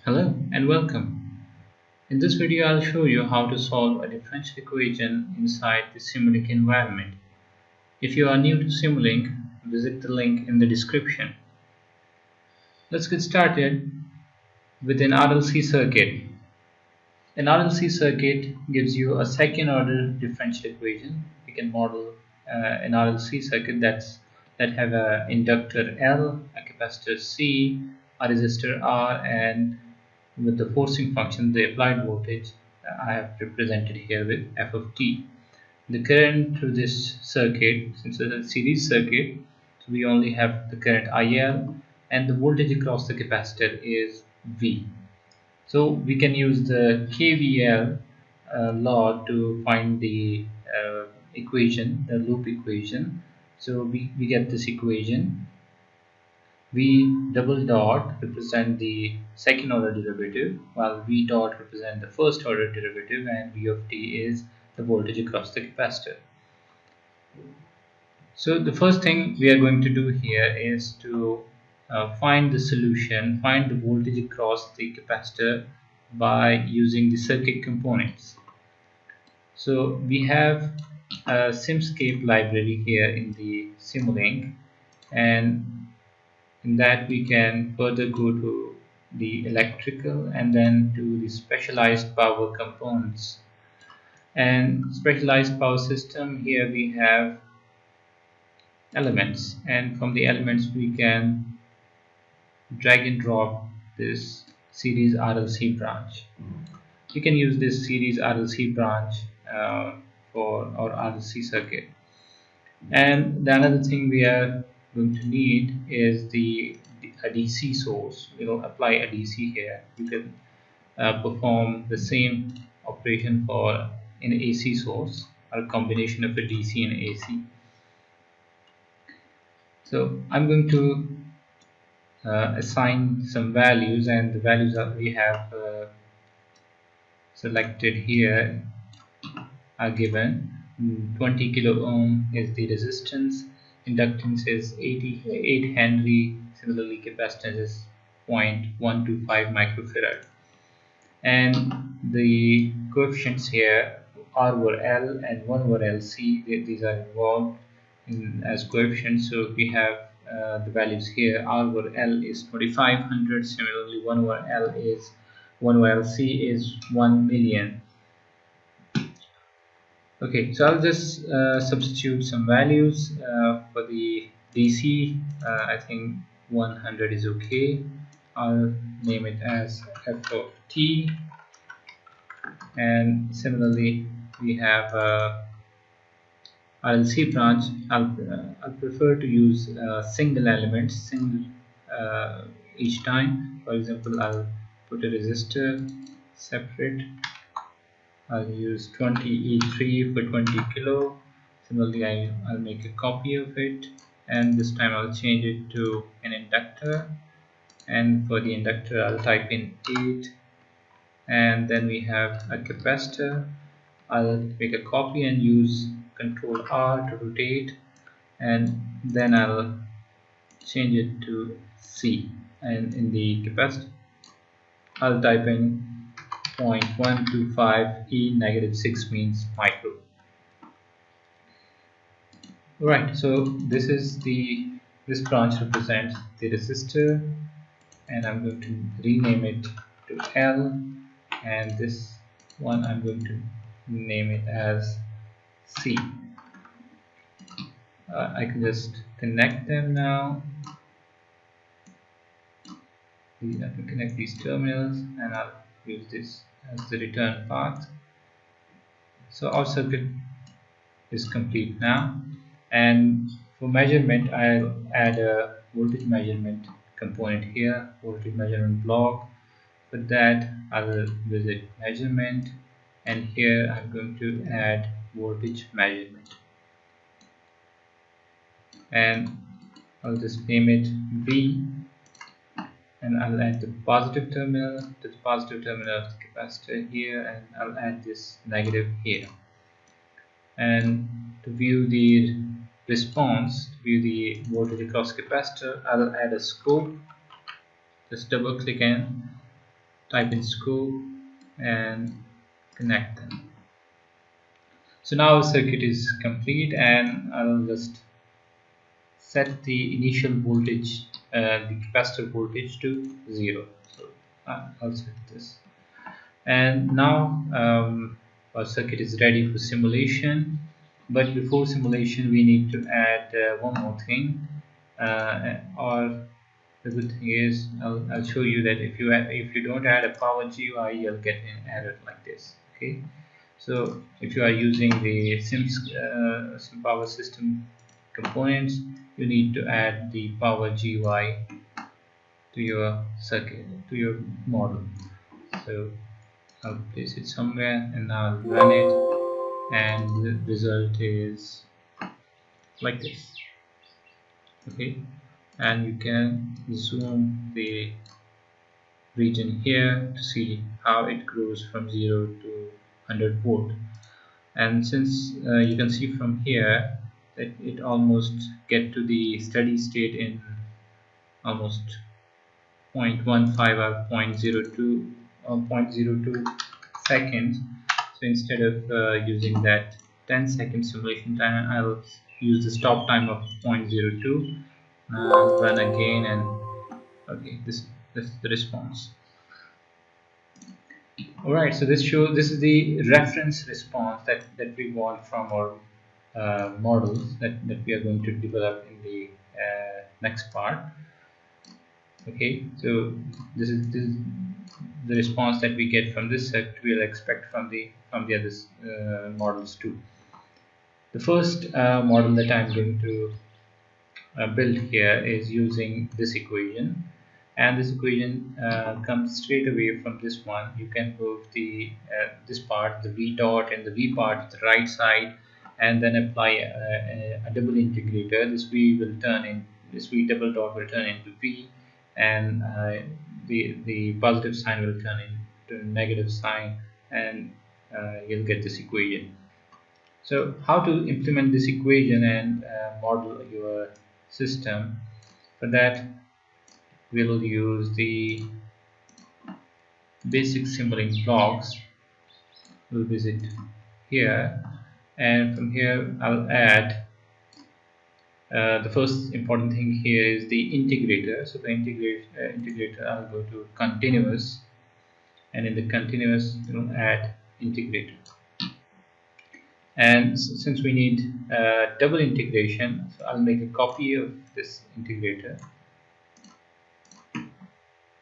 Hello and welcome. In this video, I'll show you how to solve a differential equation inside the Simulink environment. If you are new to Simulink, visit the link in the description. Let's get started with an RLC circuit. An RLC circuit gives you a second order differential equation. You can model an RLC circuit that have an inductor L, a capacitor C, a resistor R, and with the forcing function, the applied voltage I have represented here with f of t. The current through this circuit, since it's a series circuit, so we only have the current IL, and the voltage across the capacitor is V. So we can use the KVL law to find the equation, the loop equation. So we get this equation. V double dot represent the second order derivative, while V dot represent the first order derivative, and V of t is the voltage across the capacitor. So the first thing we are going to do here is to find the solution, find the voltage across the capacitor by using the circuit components. So we have a Simscape library here in the Simulink, and in that we can further go to the electrical and then to the specialized power components. And specialized power system, here we have elements, and from the elements we can drag and drop this series RLC branch. You can use this series RLC branch for our RLC circuit. And the another thing we are going to need is a DC source. We will apply a DC here. You can perform the same operation for an AC source, or a combination of a DC and AC. So I'm going to assign some values, and the values that we have selected here are given. 20 kilo ohm is the resistance, inductance is 88 Henry, similarly capacitance is 0.125 microfarad, and the coefficients here R over L and 1 over LC, these are involved as coefficients. So we have the values here. R over L is 2500, similarly 1 over LC is 1 million. Okay, so I'll just substitute some values for the DC. I think 100 is okay. I'll name it as f of t, and similarly we have RLC branch. I'll prefer to use single elements, each time. For example, I'll put a resistor separate. I'll use 20 E3 for 20 kilo. Similarly, I'll make a copy of it, and this time I'll change it to an inductor, and for the inductor I'll type in 8, and then we have a capacitor. I'll make a copy and use Control R to rotate, and then I'll change it to C, and in the capacitor I'll type in 0.125 E -6 means micro. Right, so this branch represents the resistor, and I'm going to rename it to L, and this one I'm going to name it as C. I can just connect them now. I can connect these terminals, and I'll use this as the return path. So our circuit is complete now, and for measurement I'll add a voltage measurement component here, voltage measurement block. For that I will visit measurement, and here I'm going to add voltage measurement, and I'll just name it V, and I'll add the positive terminal to the positive terminal of the capacitor here, and I'll add this negative here. And to view the response, to view the voltage across capacitor, I'll add a scope. Just double click in, type in scope and connect them. So now our circuit is complete, and I'll just set the initial voltage, the capacitor voltage to 0. So I'll set this, and now our circuit is ready for simulation. But before simulation we need to add one more thing, or the good thing is I'll show you that if you don't add a power GUI, you'll get an error like this. Okay, so if you are using the Sim power system components, you need to add the power GUI to your circuit, to your model. So I'll place it somewhere and I'll run it, and the result is like this. Okay, and you can zoom the region here to see how it grows from 0 to 100 volt. And since you can see from here that it almost get to the steady state in almost 0.15 or 0.02 or 0.02 seconds. So instead of using that 10-second simulation time, I'll use the stop time of 0.02. Run again, and okay, this is the response. Alright, so this is the reference response that we want from our models that we are going to develop in the next part. Okay, so this is the response that we get from this set. We'll expect from the other models too. The first model that I'm going to build here is using this equation, and this equation comes straight away from this one. You can move the this part, the v dot, and the v part to the right side, and then apply a double integrator. This v will turn in, this v double dot will turn into v, and the positive sign will turn into negative sign, and you'll get this equation. So how to implement this equation and model your system? For that, we'll use the basic Simulink blocks. We'll visit here, and from here I'll add the first important thing here is the integrator. So the integrator, I'll go to continuous, and in the continuous we'll add integrator. And since we need double integration, so I'll make a copy of this integrator,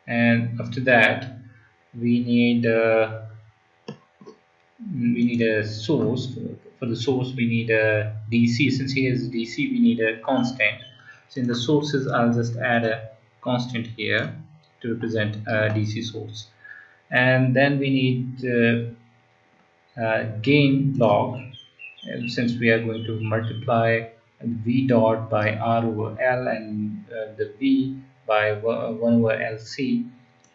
and after that we need a source. For the source we need a DC. Since here is DC, we need a constant. So in the sources I'll just add a constant here to represent a DC source, and then we need gain block. And since we are going to multiply V dot by R over L and the V by 1 over LC,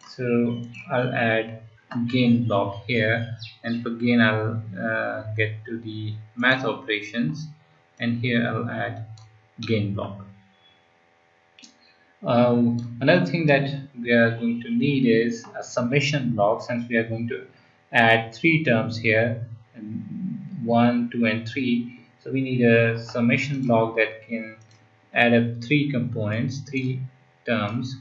so I'll add gain block here, and for gain I'll get to the math operations, and here I'll add gain block. Another thing that we are going to need is a summation block, since we are going to add 3 terms here, 1, 2 and 3. So we need a summation block that can add up 3 components, 3 terms,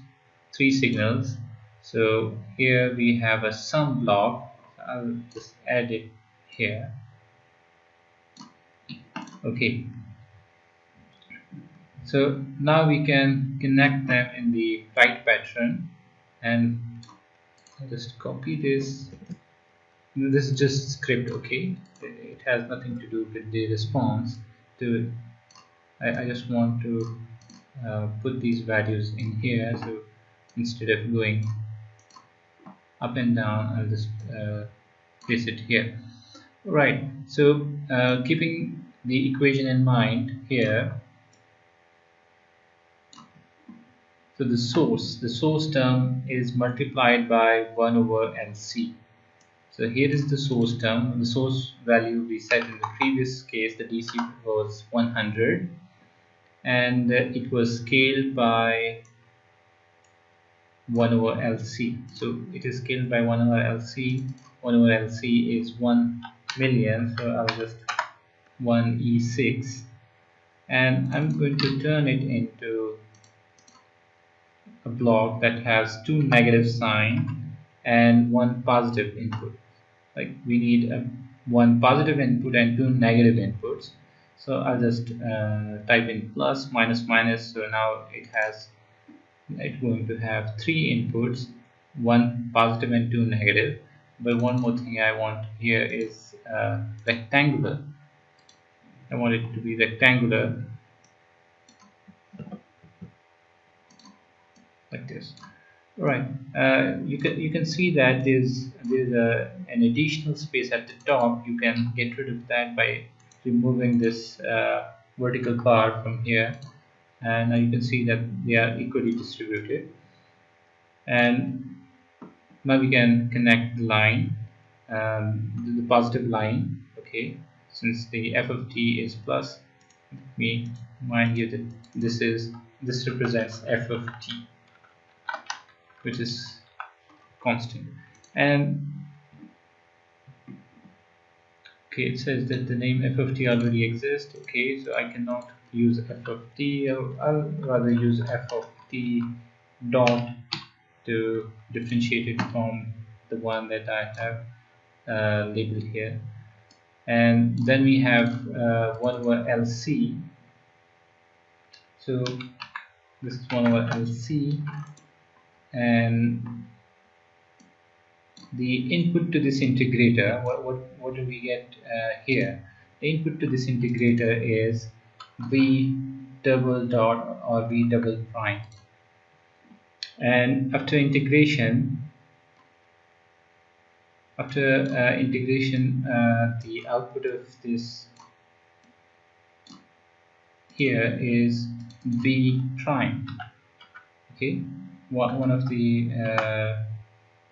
3 signals. So here we have a sum block. I'll just add it here. Okay, so now we can connect them in the right pattern, and I'll just copy this. This is just script. Okay, it has nothing to do with the response to it. I just want to put these values in here, so instead of going up and down, I'll just place it here. Right, so keeping the equation in mind here, so the source term is multiplied by 1 over LC. So here is the source term. The source value we set in the previous case, the DC was 100, and it was scaled by 1 over LC. So it is scaled by 1 over LC. 1 over LC is 1 million, so I'll just 1e6, and I'm going to turn it into a block that has two negative sign and one positive input. Like we need one positive input and two negative inputs. So I'll just type in plus minus minus. So now it's going to have three inputs, one positive and two negative. But one more thing I want here is rectangular. I want it to be rectangular like this. Right. You can see that there's an additional space at the top. You can get rid of that by removing this vertical bar from here, and now you can see that they are equally distributed. And now we can connect the line, the positive line. Okay, since the f of t is plus, let me remind you that this represents f of t, which is constant. And okay, it says that the name f of t already exists. Okay, so I cannot use f of t. I'll rather use f of t dot to differentiate it from the one that I have labeled here. And then we have 1 over LC. So this is 1 over LC, and the input to this integrator, what do we get here? The input to this integrator is v double dot or v double prime, and after integration, the output of this here is v prime. Okay, one of the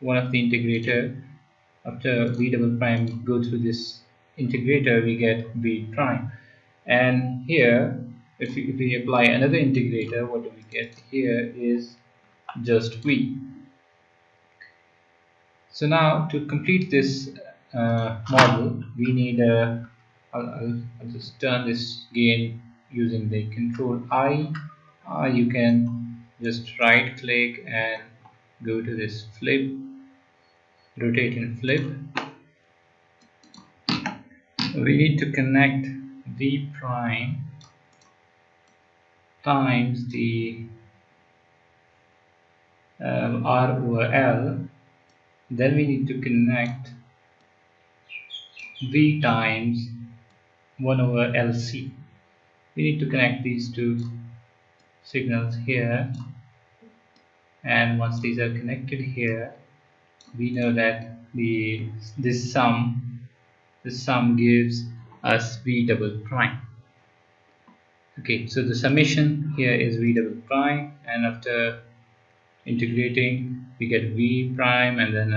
integrator. After v double prime go through this integrator, we get v prime. And here, if we apply another integrator, what do we get here is just v. So now to complete this model, we need I'll just turn this gain using the control I. You can just right click and go to this flip, rotate and flip. We need to connect v prime times the R over L. Then we need to connect v times 1 over LC. We need to connect these two signals here, and once these are connected here, we know that this sum gives us v double prime. Okay, so the summation here is v double prime, and after integrating we get v prime, and then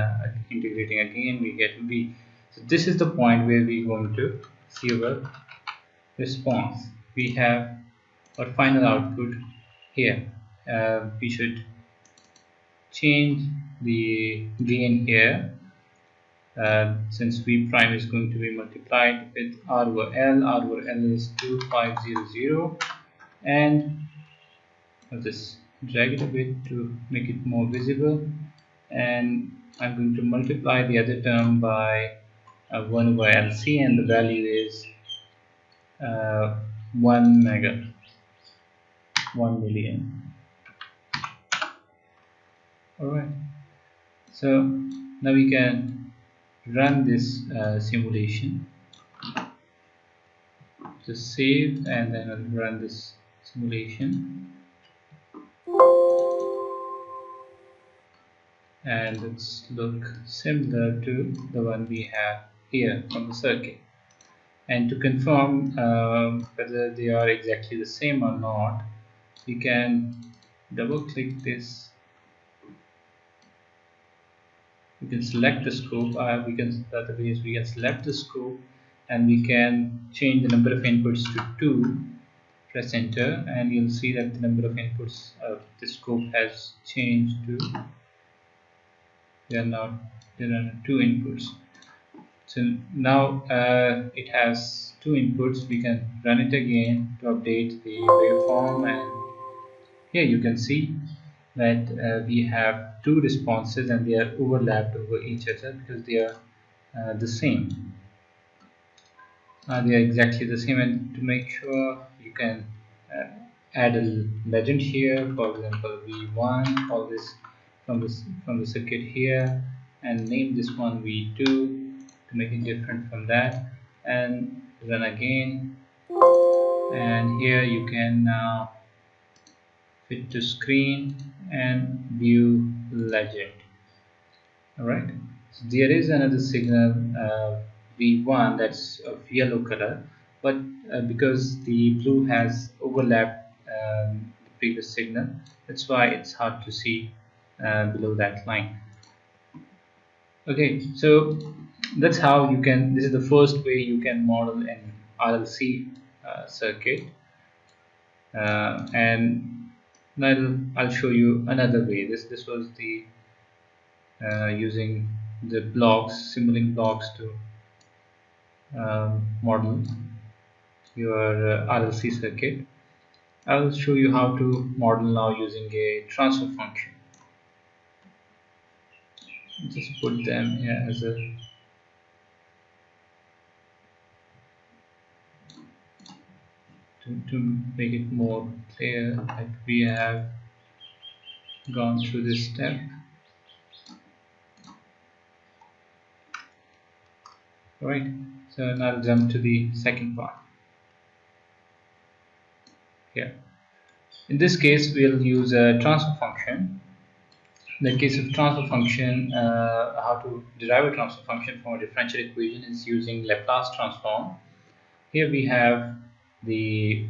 integrating again we get v. So this is the point where we're going to see our response. We have our final output here. We should change the gain here, since v prime is going to be multiplied with R over L. R over L is 2500, and I'll just drag it a bit to make it more visible, and I'm going to multiply the other term by 1 over LC, and the value is 1 million. Alright, so now we can run this simulation. Just save and then I'll run this simulation, and it's look similar to the one we have here from the circuit. And to confirm whether they are exactly the same or not, we can double click this. We can select the scope. We can select the scope, and we can change the number of inputs to 2, Press enter and you'll see that the number of inputs of the scope has changed to there are two inputs. So now it has two inputs. We can run it again to update the waveform, and here you can see that we have two responses and they are overlapped over each other because they are the same. They are exactly the same, and to make sure you can uh, add a legend here, for example V1, all this from the circuit here, and name this one V2 to make it different from that, and run again, and here you can now fit to screen and view legend. Alright, so there is another signal V1 that's of yellow color, but because the blue has overlapped the previous signal, that's why it's hard to see below that line. Okay, so that's how you can, this is the first way you can model an RLC circuit, and now I'll show you another way. This was the using the blocks, Simulink blocks to model your RLC circuit. I will show you how to model now using a transfer function. Just put them here as a to make it more clear that we have gone through this step. Alright, so now I'll jump to the second part. Here, in this case, we'll use a transfer function. In the case of transfer function, how to derive a transfer function from a differential equation is using Laplace transform. Here we have the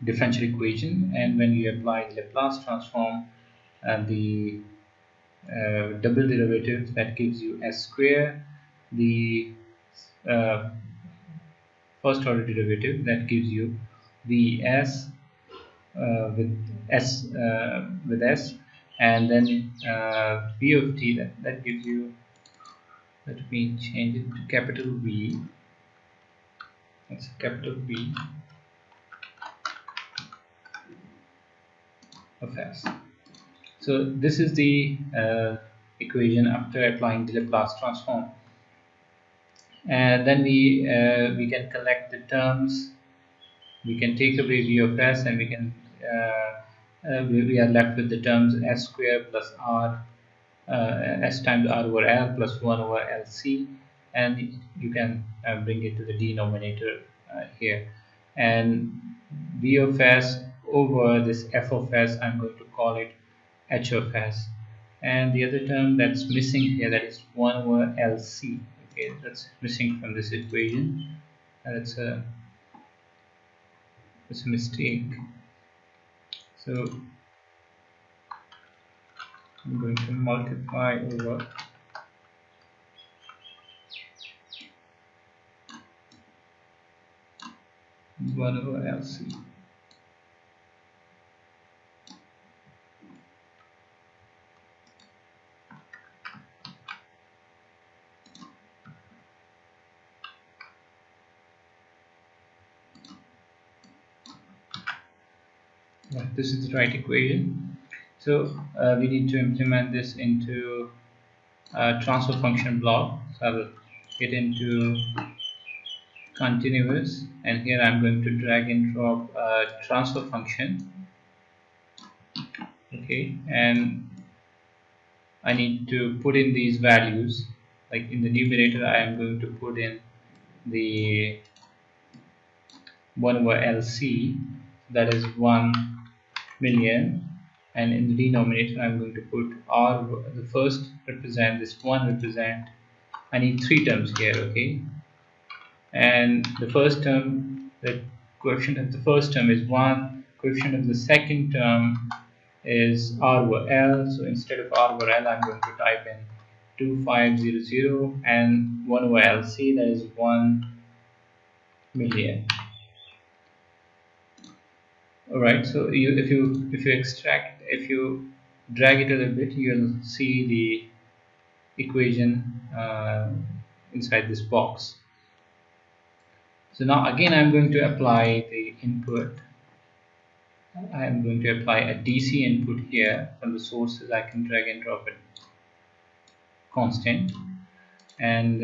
differential equation, and when you apply the Laplace transform, the double derivative, that gives you s square, the first order derivative, that gives you vs with s, and then v of t, that gives you, let me change it to capital V, that's capital V of s. So this is the equation after applying the Laplace transform, and then we can collect the terms. We can take away v of s, and we can we are left with the terms s square plus r s times r over l plus 1 over lc, and you can bring it to the denominator here, and v of s over this f of s, I'm going to call it h of s, and the other term that's missing here, that is 1 over lc. Okay, that's missing from this equation, and it's a mistake. So I'm going to multiply over one over LC. This is the right equation. So we need to implement this into a transfer function block. So I will get into continuous, and here I'm going to drag and drop a transfer function. Okay, and I need to put in these values. Like in the numerator, I am going to put in the 1 over LC, that is 1 million, and in the denominator I'm going to put R, the first represent, this 1 represent, I need 3 terms here, okay, and the first term, the coefficient of the first term is 1, coefficient of the second term is R over L, so instead of R over L I'm going to type in 2500 and 1 over LC, that is 1 million. Alright, so if you drag it a little bit, you'll see the equation inside this box. So now again I'm going to apply the input. I'm going to apply a DC input here. From the sources I can drag and drop it constant, and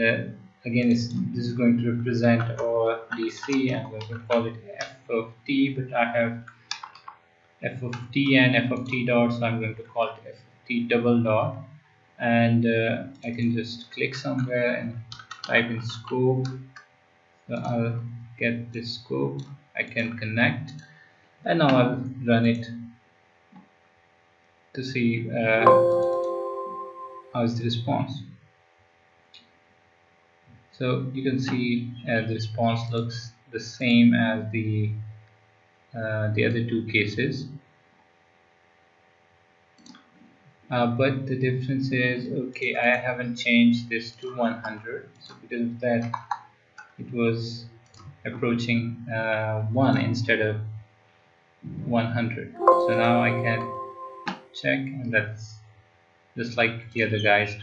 again this is going to represent our DC. I'm going to call it f of t, but I have f of t and f of t dot, so I'm going to call it f of t double dot, and I can just click somewhere and type in scope. So I'll get this scope, I can connect, and now I'll run it to see how is the response. So you can see the response looks the same as the other two cases, but the difference is, okay, I haven't changed this to 100, so because of that it was approaching 1 instead of 100. So now I can check, and that's just like the other guys.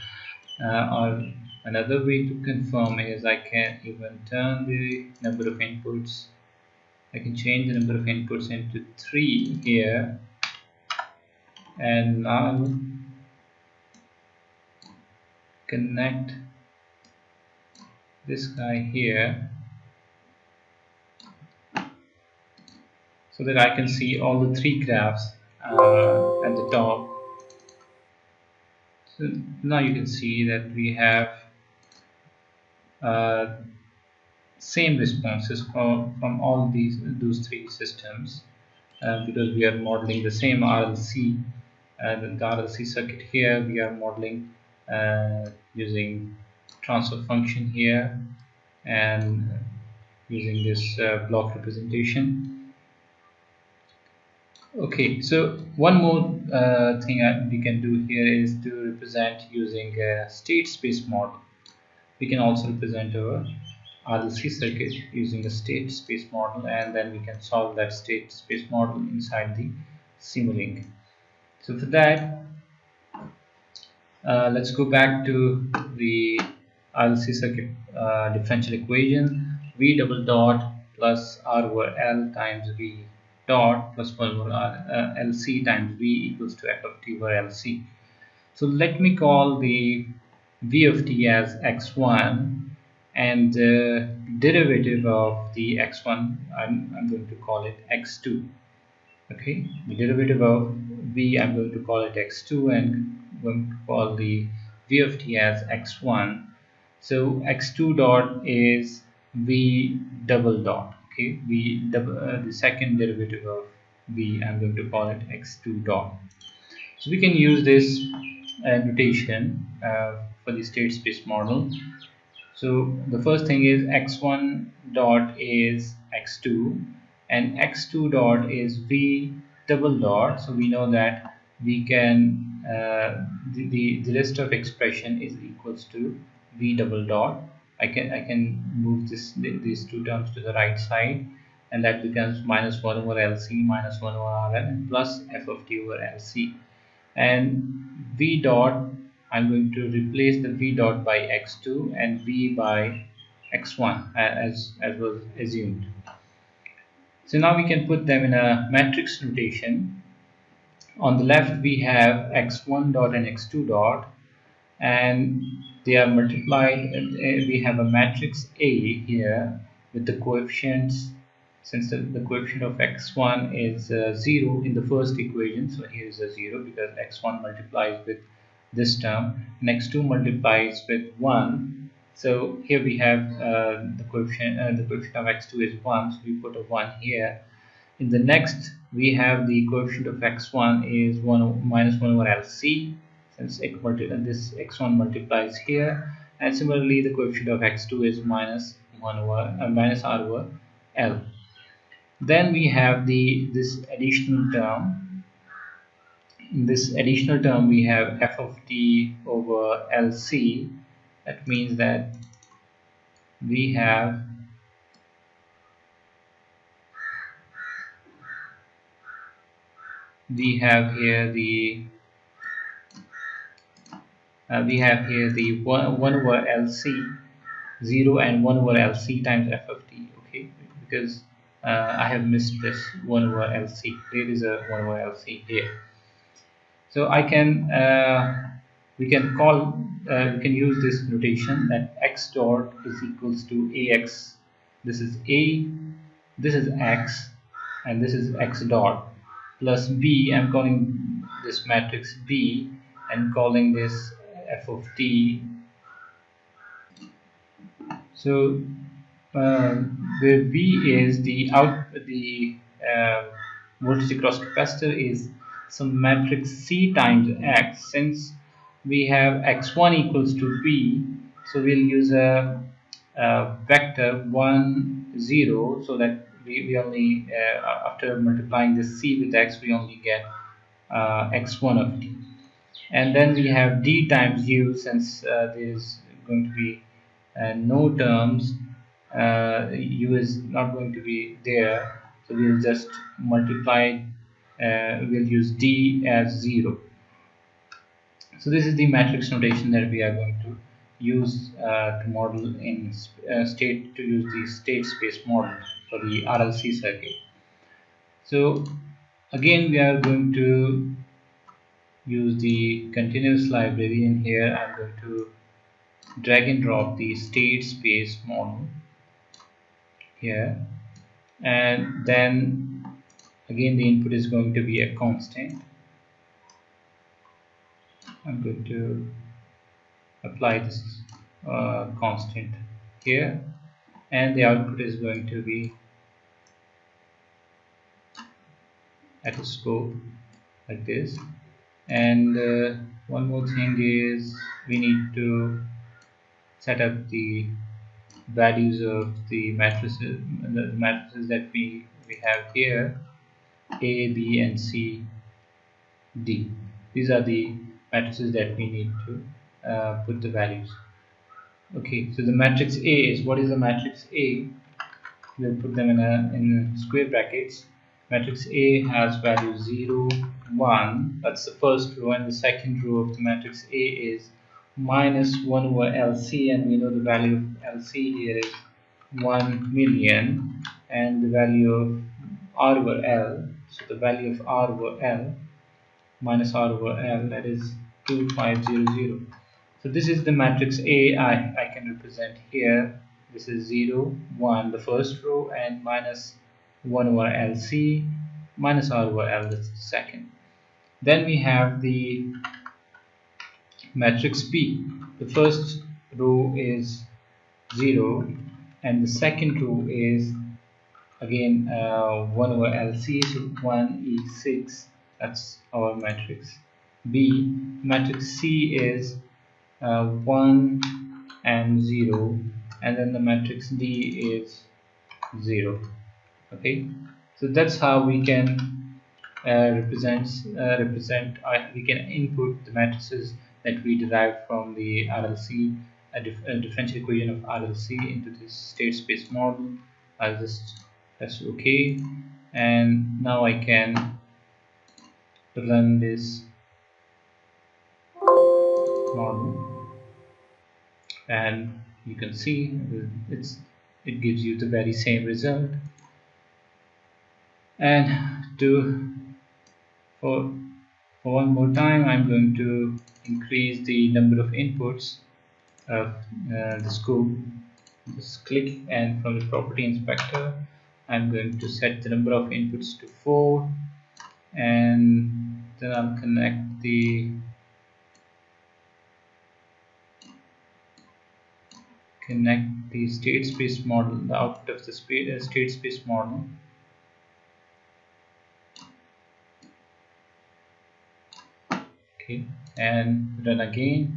Or another way to confirm is I can even turn the number of inputs. I can change the number of inputs into 3 here, and now connect this guy here so that I can see all the 3 graphs at the top. So now you can see that we have uh, same responses from all those 3 systems, because we are modeling the same RLC, and the RLC circuit here we are modeling using transfer function here and using this block representation. Okay, so one more thing we can do here is to represent using a state space model. We can also represent our RLC circuit using a state space model, and then we can solve that state space model inside the Simulink. So for that, let's go back to the RLC circuit differential equation. V double dot plus R over L times V dot plus 1 over LC times V equals to F of T over LC. So let me call the V of T as x1, and the derivative of the x1 I'm going to call it x2. Okay, the derivative of V I'm going to call it x2, and I'm going to call the V of T as x1. So x2 dot is V double dot. Okay, the second derivative of V I'm going to call it x2 dot. So we can use this notation for the state space model. So the first thing is x1 dot is x2, and x2 dot is v double dot. So we know that we can the rest of expression is equals to v double dot. I can move these two terms to the right side, and that becomes minus 1 over LC minus 1 over RL plus f of t over LC. And v dot, I'm going to replace the v dot by x2 and v by x1 as was assumed. So now we can put them in a matrix notation. On the left we have x1 dot and x2 dot, and they are multiplied. We have a matrix A here with the coefficients. Since the coefficient of x1 is 0 in the first equation, so here is a 0 because x1 multiplies with this term, and x2 multiplies with 1. So here we have the coefficient of x2 is 1, so we put a 1 here. In the next, we have the coefficient of x1 is 1 minus 1 over LC, since this x1 multiplies here, and similarly the coefficient of x2 is minus 1 over minus r over L. Then we have this additional term. In this additional term, we have f of t over LC. That means that we have we have here the one over LC 0 and 1 over LC times f of t. Okay, because I have missed this 1 over LC. There is a 1 over LC here. So I can we can use this notation that x dot is equals to ax. This is a, this is x, and this is x dot plus b. I'm calling this matrix b and calling this f of t. So where V is the voltage across capacitor is some matrix C times X. Since we have X1 equals to B, so we'll use a vector 1 0, so that we only after multiplying the C with X, we only get X1 of t. And then we have D times U, since there is going to be no terms, U is not going to be there, so we'll just multiply, we'll use D as 0. So this is the matrix notation that we are going to use to model in state, to use the state space model for the RLC circuit. So again, we are going to use the continuous library. In here I'm going to drag and drop the state space model here, and then again the input is going to be a constant. I'm going to apply this constant here, and the output is going to be at a scope like this. And one more thing is we need to set up the values of the matrices, that we have here, A, B, and C, D. These are the matrices that we need to put the values. Okay, so the matrix A is, what is the matrix A? We'll put them in square brackets. Matrix A has value 0, 1. That's the first row, and the second row of the matrix A is minus 1 over LC, and we know the value of LC here is 1 million, and the value of R over L, so the value of R over L minus R over L, that is 2500. So this is the matrix A. I can represent here. This is 0, 1, the first row, and minus 1 over LC minus R over L, that's the second. Then we have the matrix B. The first row is 0, and the second row is again 1 over LC, so 1 E6. That's our matrix B. Matrix C is 1 and 0, and then the matrix D is 0. Okay, so that's how we can we can input the matrices that we derived from the RLC, differential equation of RLC, into this state space model. I'll just press OK, and now I can run this model, and you can see it gives you the very same result. And for one more time, I'm going to increase the number of inputs of the scope. Just click, and from the property inspector I'm going to set the number of inputs to 4, and then I'll connect the state space model, the output of the state space model. Okay, and run again.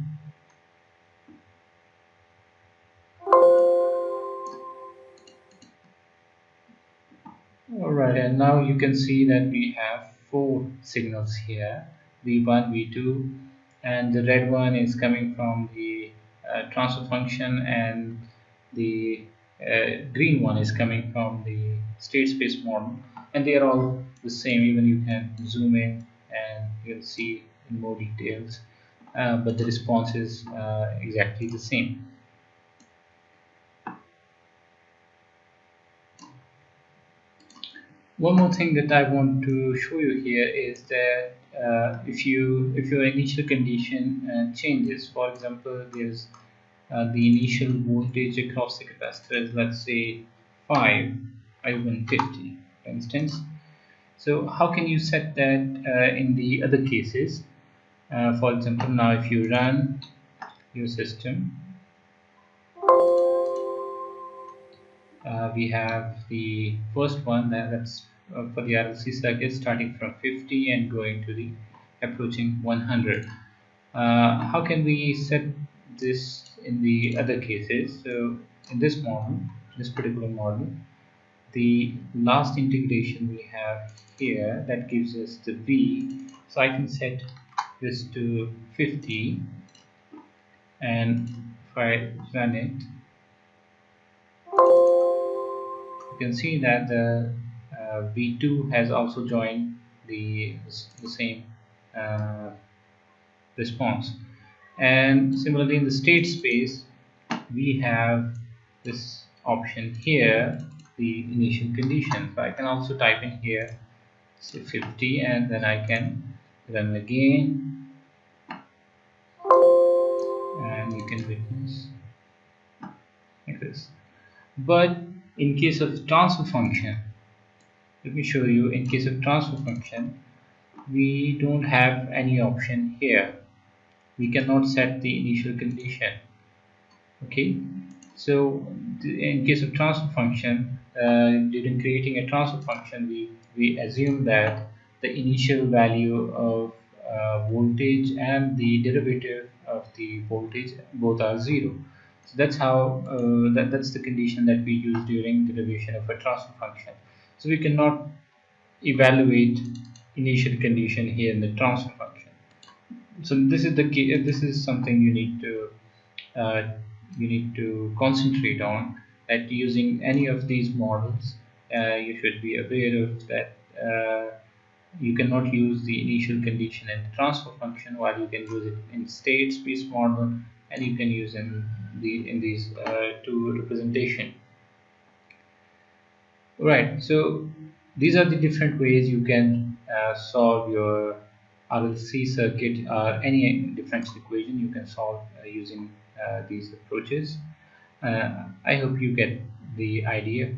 Alright, and now you can see that we have 4 signals here, V1, V2, and the red one is coming from the transfer function, and the green one is coming from the state space model, and they are all the same. Even you can zoom in and you'll see in more details, but the response is exactly the same. One more thing that I want to show you here is that if your initial condition changes, for example, there's the initial voltage across the capacitor is, let's say, 5 I150 for instance. So how can you set that in the other cases? For example, now if you run your system, we have the first one that's for the RLC circuit, starting from 50 and going to the approaching 100. How can we set this in the other cases? So in this model, this particular model, the last integration we have here, that gives us the V. So I can set this to 50, and if I run it, you can see that the V2 has also joined the same uh, response. And similarly, in the state space, we have this option here, the initial condition. So I can also type in here, say 50, and then I can run again, and you can witness like this. But in case of transfer function, let me show you. In case of transfer function, we don't have any option here. We cannot set the initial condition. Okay, so in case of transfer function, during creating a transfer function, we assume that the initial value of voltage and the derivative of the voltage both are 0. So that's how that's the condition that we use during derivation of a transfer function. So we cannot evaluate initial condition here in the transfer function. So this is the key. This is something uh, you need to concentrate on. That using any of these models, you should be aware of that. You cannot use the initial condition in the transfer function, while you can use it in state space model, and you can use in these two representation. Right, so these are the different ways you can solve your RLC circuit or any differential equation you can solve using these approaches. I hope you get the idea.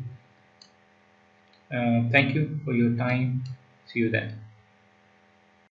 Thank you for your time. See you then.